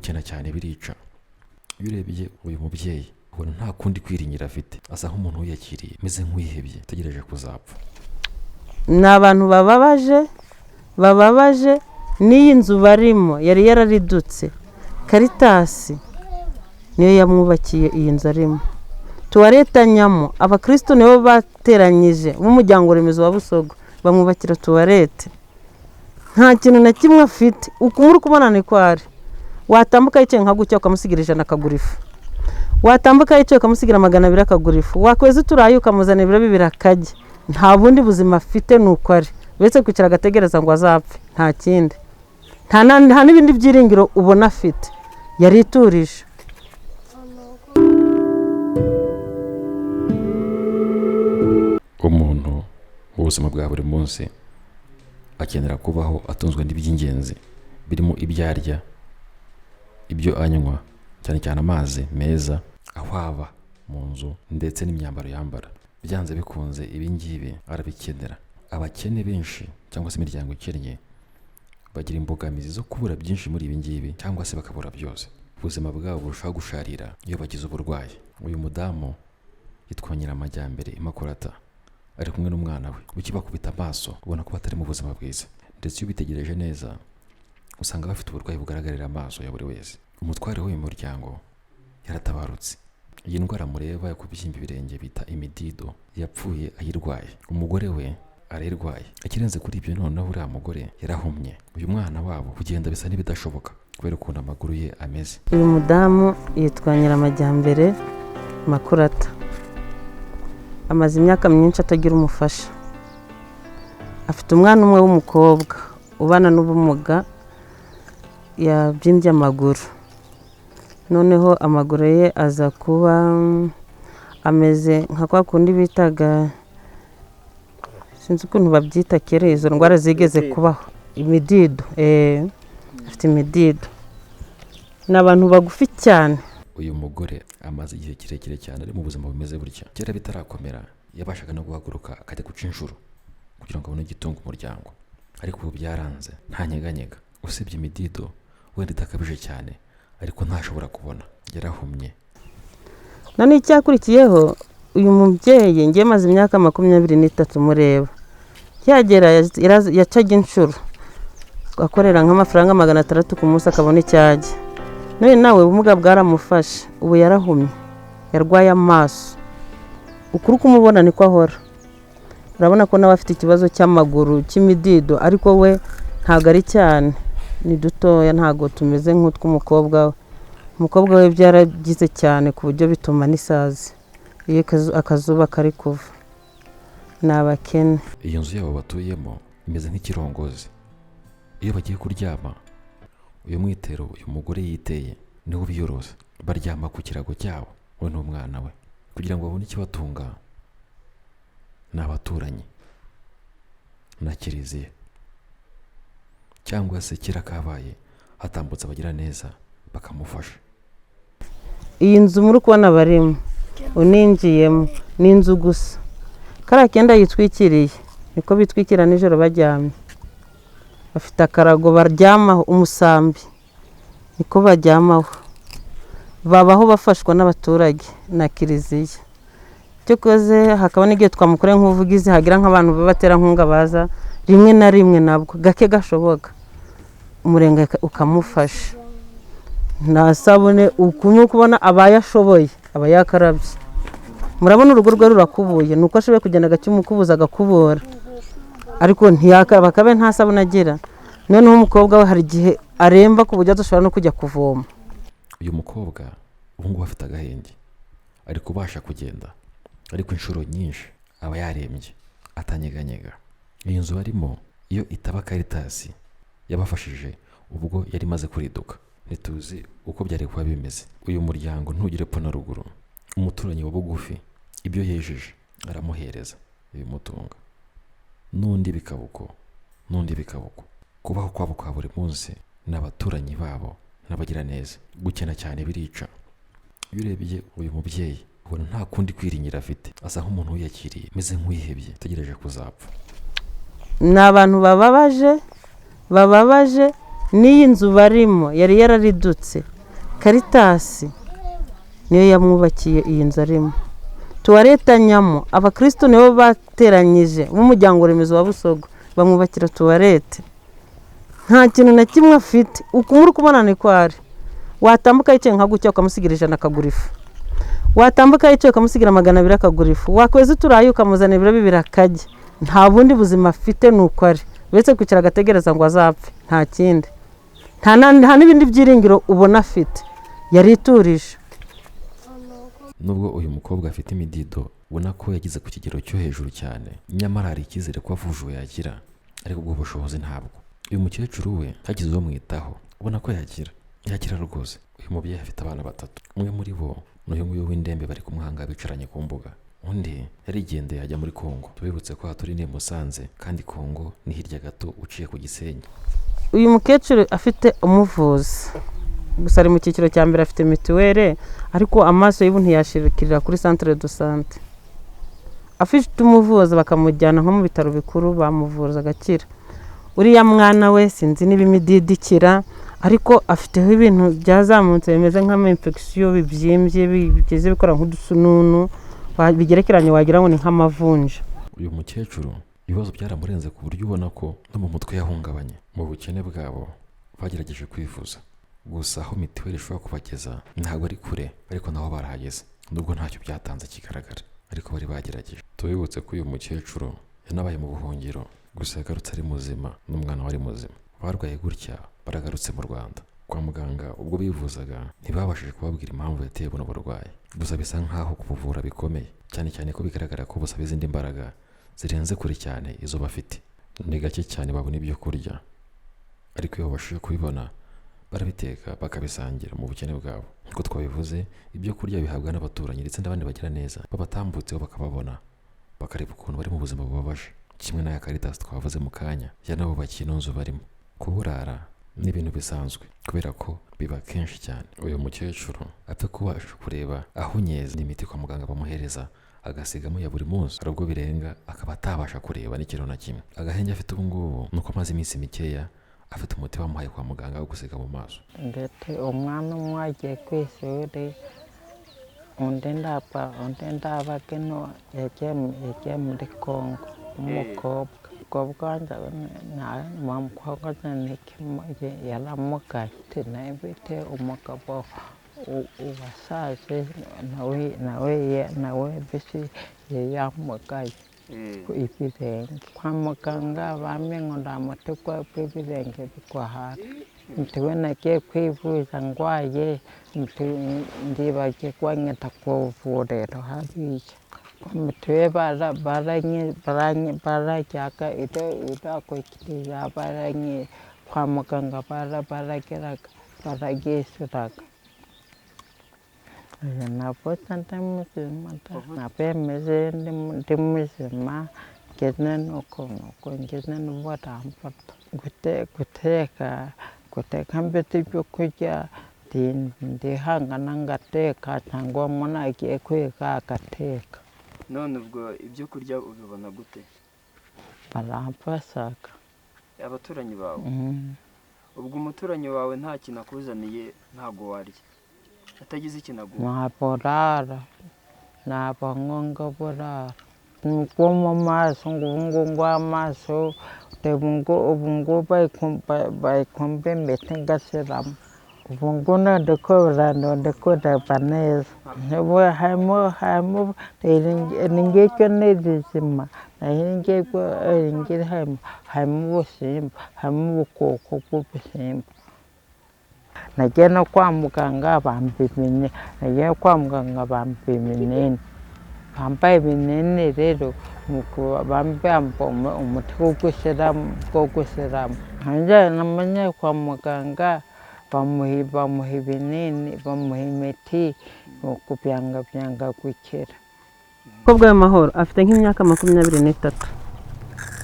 gukena cyane birica. Iyo urebye uyu mubyeyi ubona nta kundi kwiringira afite, asa nk'umuntu wiyakiriye, meze nk'uwihebye utegereje kuzapfa. Ni abantu bababaje n'iyi nzu barimo yari yararidutse. Karitasi niyo yamwubakiye iyi nzu arimo. Tuwarete nyamo abakristo nibo bateranyije n'umuryango remezo wa Busogo bamwubakira tuwarete. Nta kintu na kimwe afite, ukumuri kubona ni kwari. Watambuka yicaye nka gutya ukamusigira 100 akagura ifu. Watambuka yicaye ukamusigira 200 akagura ifu. Wakwezi turaye ukamuzana 200 akajya. Nta bundi buzima afite nuko ari. Uretse kwicara agategereza ngo azapfe, nta kindi. Nta n'ibindi byiringiro ubona afite. Yariturije. Umuntu mu buzima bwa buri munsi akenera kubaho atunzwe n'iby'ingenzi birimo ibyo arya, ibyo anywa, cyane cyane amazi meza, aho aba mu nzu ndetse n'imyambaro yambara. Byanze bikunze ibi ngibi arabikenera. Abakene benshi cyangwa se imiryango ikennye bagira imbogamizi zo kubura byinshi muri ibi ngibi cyangwa se bakabura byose. Ubuzima bwabo burushaho gusharira iyo bagize uburwayi. Uyu mudamu yitwa Nyiramajyambere Immaculata ari kumwe n'umwana we. Ukibakubita amaso ubona ko batari mu buzima bwiza, ndetse iyo ubitegereje neza usanga bafite uburwayi bugaragarira amaso ya buri wese. Umutware w'uyu muryango yaratabarutse. Iyi ndwara mureba yo kubyimba ibirenge bita imidido yapfuye ayirwaye. Umugore we arayirwaye. Ikirenze kuri ibyo noneho uriya mugore yarahumye. Uyu mwana wabo kugenda bisa n'ibidashoboka kubera ukuntu amaguru ye ameze. Uyu mudamu yitwa Nyiramajyambere Immaculata. Amaze imyaka myinshi atagira umufasha. Afite umwana umwe w'umukobwa ubana n'ubumuga, yabyimbye amaguru. Noneho amaguru ye aza kuba ameze nka kwa kundi bitaga, sinzi ukuntu babyita kera, izo ndwara zigeze kubaho, imidido. Afite imidido. N'abantu bagufi cyane. Uyu mugore amaze igihe kirekire cyane ari mu buzima bumeze burya. Kera bitarakomera yabashaga no guhaguruka akajya guca inshuro kugira ngo abone igitunga umuryango, ariko ubu byaranze, nta nyeganyega. Usibye imidido wenda itakabije cyane, ariko ntashobora kubona, yarahumye. None icyakurikiyeho uyu mubyeyi ngiye maze imyaka 23 mureba. Yagera yacaga inshuro akorera nk'amafaranga 600 ku munsi akabona icyajya. None nawe ubumuga bwaramufashe, ubu yarahumye, yarwaye amaso. Ukuri kumubona niko ahora. Urabona ko nawe afite ikibazo cy'amaguru cy'imidido, ariko we ntago ari cyane, ni dutoya, ntago tumeze nk'utw'umukobwa we. Umukobwa we byaragize cyane ku buryo bituma n'isazi iyo akazuba kari kuva. N'abakene. Iyo nzu yabo batuyemo imeze nk'ikirongozi. Iyo bagiye kuryama, uyu mwitero uyu mugore yiteye niho biyoroza. Baryama ku kirago cyabo we n'umwana we kugira ngo babone ikibatunga. N'abaturanyi na kiliziya cyangwa se kirakabaye hatambutse abagira neza bakamufasha. Iyi nzu muri kubona barimo uninjiyemo ni inzu gusa. Kara kenda yitwikiriye niko bitwikira nijoro baryamye. Bafite akarago baryamaho, umusambi niko baryamaho. Babaho bafashwa n'abaturage na kiliziya. Cyokoze hakaba n'igihe twamukore nk'uvugizi hagira nk'abantu babatera nkunga baza rimwe na rimwe, nabwo gake gashoboka umurenge ukamufasha. Nta sabune ukuntu kubona abayashoboye abayakarabye. Murabona urugo rwe rurakubuye, nuko ashoboye kugenda gacyumukubuza agakubura, ariko ntiyakaraba kabe nta sabune agira. Noneho umukobwa we hari igihe aremba ku buryo adashobora no kujya kuvoma. Uyu mukobwa ubu ngubu afite agahenge, ari kubasha kugenda, ariko inshuro nyinshi aba yarembye atanyeganyega. Iyi nzu barimo iyo itaba Karitasi yabafashije ubwo yari maze kuriduka, ntituzi uko byari kuba bimeze. Uyu muryango ntugire po na ruguru. Umuturanyi wa bugufi ibyo yejeje aramuhereza ibimutunga, n'undi bikabuko. Kubaho kwabo kwa buri munsi n'abaturanyi babo n'abagira neza. Gukena cyane birica. Iyo urebye uyu mubyeyi ubona nta kundi kwiringira afite, asa nk'umuntu wiyakiriye, meze nk'uwihebye utegereje kuzapfa. Ni abantu bababaje n'iyi nzu barimo yari yararidutse. Karitasi niyo yamwubakiye iyi nzu arimo. Tuwarete anyamo, abakristo nibo bateranyije b'umuryango remezo wa Busogo bamwubakira tuwarete. Nta kintu na kimwe afite, ukumuri kubona ni kwari. Watambuka yicaye nka gutya ukamusigira 100 akagura ifu. Watambuka yicaye ukamusigira 200 akagura ifu. Wakwezi turaye ukamuzana ibiro 2 akajya. Nta bundi buzima afite nuko ari. Uretse kwicara agategereza ngo azapfe, nta kindi. Nta n'ibindi byiringiro ubona afite. Yariturije. Nubwo uyu mukobwa afite imidido, ubona ko yagize ku kigero cyo hejuru cyane, nyamara hari icyizere ko avujwe yagira, ariko ubwo bushobozi ntabwo. Uyu mukecuru we hagize uwo mwitaho, ubona ko yakira rwose. Uyu mubyeyi afite abana 3, umwe muri bo n'uyu nguyu w'indembe bari kumuhanga bicaranye ku mbuga, undi yarigendeye ajya muri Kongo. Tubibutse ko haturi ni Musanze, kandi Kongo ni hirya gato uciye ku Gisenyi. Uyu mukecuru afite umuvuzi, gusa ari mu cyiciro cya mbere, afite mituwere, ariko amaso y'ubu ntiyashirikirira kuri centre de santé. Afite umuvuzi bakamujyana nko mu bitaro bikuru, bamuvuza agakira. Uriya mwana we sinzi n'ibimididikira, ariko afiteho ibintu byazamutse bimeze nk'ama-infection bibyimbye bigeze bikora nk'udusununu bigerekeranye wagira ngo ni nk'amavunja. Uyu mukecuru ibibazo byaramurenze ku buryo ubona ko no mu mutwe yahungabanye. Mu bukene bwabo bagerageje kwivuza, gusa aho mituweli ishobora kubageza ntabwo ari kure, ariko naho barahageze, nubwo ntacyo byatanze kigaragara, ariko bari bagerageje. Tubibutse ko uyu mukecuru yanabaye mu buhungiro, gusa yagarutse ari muzima n'umwana wari muzima. Barwaye gutya baragarutse mu Rwanda. Kwa muganga ubwo bivuzaga ntibabashije kubabwira impamvu yateye buno burwayi, gusa bisa nkaho kubuvura bikomeye, cyane cyane ko bigaragara ko busaba izindi mbaraga zirenze kure cyane izo bafite. Ni gake cyane babona ibyo kurya, ariko iyo babashije kubibona barabiteka bakabisangira mu bukene bwabo. Nk'uko twabivuze, ibyo kurya bihabwa n'abaturanyi ndetse n'abandi bagira neza, babatambutseho bakababona, bakareba ukuntu bari mu buzima bubabaje. Kimwe n'aya Caritas twavuze mu kanya, yanabubakiye ino nzu barimo. Kuburara ni ibintu bisanzwe kubera ko biba kenshi cyane. Uyu mukecuru apfa kubasha kureba aho nyeze n'imiti kwa muganga bamuhereza agasigamo ya buri munsi, hari ubwo birenga akaba atabasha kureba n'ikintu na kimwe. Agahenge afite ubu ngubu nuko amaze iminsi mikeya afite umuti bamuhaye kwa muganga wo gusiga mu maso. Ndetse umwana umwe agiye ku ishuri, undi ndaba kino yagiye muri Kongo, umukobwa wanjye umukobwa yaramugaye, nabite umugabo uwasaje nawe bisi yamugaye ibirenge. Kwa muganga bamenye ndamutegwa ibirenge bigwahara, mutiwe nagiye kwivuza ndwaye, ndibagiye kwanyita kuvuriro hariya. Mutiwe barajyaga irakurikiriza kwa muganga baragishyuraga. Navuze ndi muzima, nabemeze ndi muzima, ngeze nuko ngeze n'ubu baramfata. Guteka mbese ibyo kurya ndihangana ngateka, cyangwa umuntu agiye kwiga agateka. None ubwo ibyo kurya ubibona gute? Baramfasaga. Abaturanyi bawe? Ubwo umuturanyi wawe nta kintu akuzaniye ntabwo warya? Atagize ikintu aguha? Ntaburara, ntabwo burara. Nuko mu maso ngo amaso, ubu ngo bayikumbe imiti ngashyiramo. Ubu ngo ndikubireba neza. Harimo ngicyo n'ibizima, harimo ubusimba, harimo ubukoko bw'ubusimba. Nagiye no kwa muganga bampa ibinini, bambaye ibinini rero bampa umuti wo gushyiramo. Namenye kwa muganga bamuha ibinini, bamuha imiti kubyanga gukira. Umukobwa w'amahoro afite nk'imyaka 23,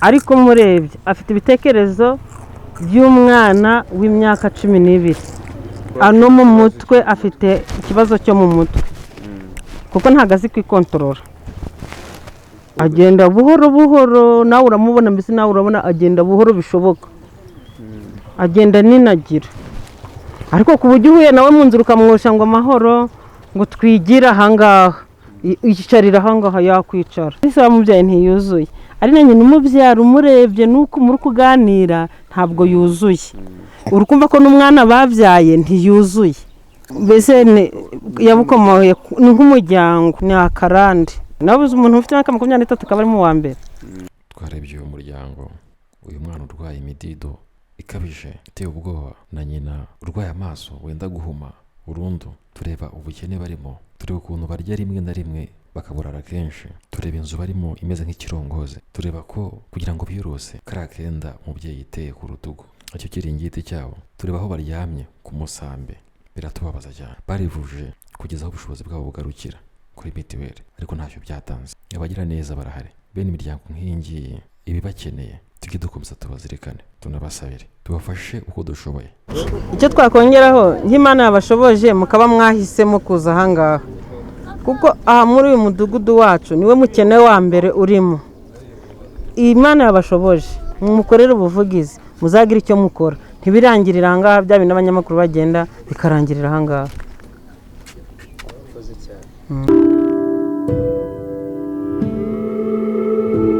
ariko umurebye afite ibitekerezo by'umwana w'imyaka 12. Ano mu mutwe afite ikibazo cyo mu mutwe, kuko ntago azi kwikontorora. Agenda buhoro buhoro, nawe uramubona, mbese nawe urabona agenda buhoro bishoboka. agenda ninagira, ariko ku buryo uhuye nawe mu nzira ukamwosha ngo amahoro, ngo twigire ahangaha, yicarira ahangaha yakwicara. Ese wamubyaye ntiyuzuye, ari na nyina umubyara umurebye nuko muri kuganira ntabwo yuzuye, uri kumva ko n'umwana babyaye ntiyuzuye, mbese yabukomoye ni nk'umuryango, ni akarande. Nabuze umuntu ufite imyaka 23 akaba ari mu wa mbere. Twarebye uyu muryango, uyu mwana urwaye imidido ikabije iteye ubwoba, na nyina urwaye amaso wenda guhuma burundu. Tureba ubukene barimo, tureba ukuntu barya rimwe na rimwe bakaburara kenshi, tureba inzu barimo imeze nk'ikirongoze, tureba ko kugira ngo birose kariya kenda umubyeyi yiteye ku rutugu, icyo kiringiti cyabo, tureba aho baryamye ku musambi, biratubabaza cyane. Barivuje kugeza aho ubushobozi bwabo bugarukira kuri mitiweli, ariko ntacyo byatanze. Abagira neza barahari, bene imiryango nk'iyi ngiyi ibibakeneye tujye dukomeza tubazirikane, tunabasabire tubafashe uko dushoboye. Icyo twakongeraho nk'Imana yabashoboje mukaba mwahisemo kuza ahangaha, kuko aha muri uyu mudugudu wacu niwe mukene wa mbere urimo. Imana yabashoboje mumukorere ubuvugizi, muzagira icyo mukora, ntibirangirira ahangaha bya bintu n'abanyamakuru bagenda bikarangirira ahangaha.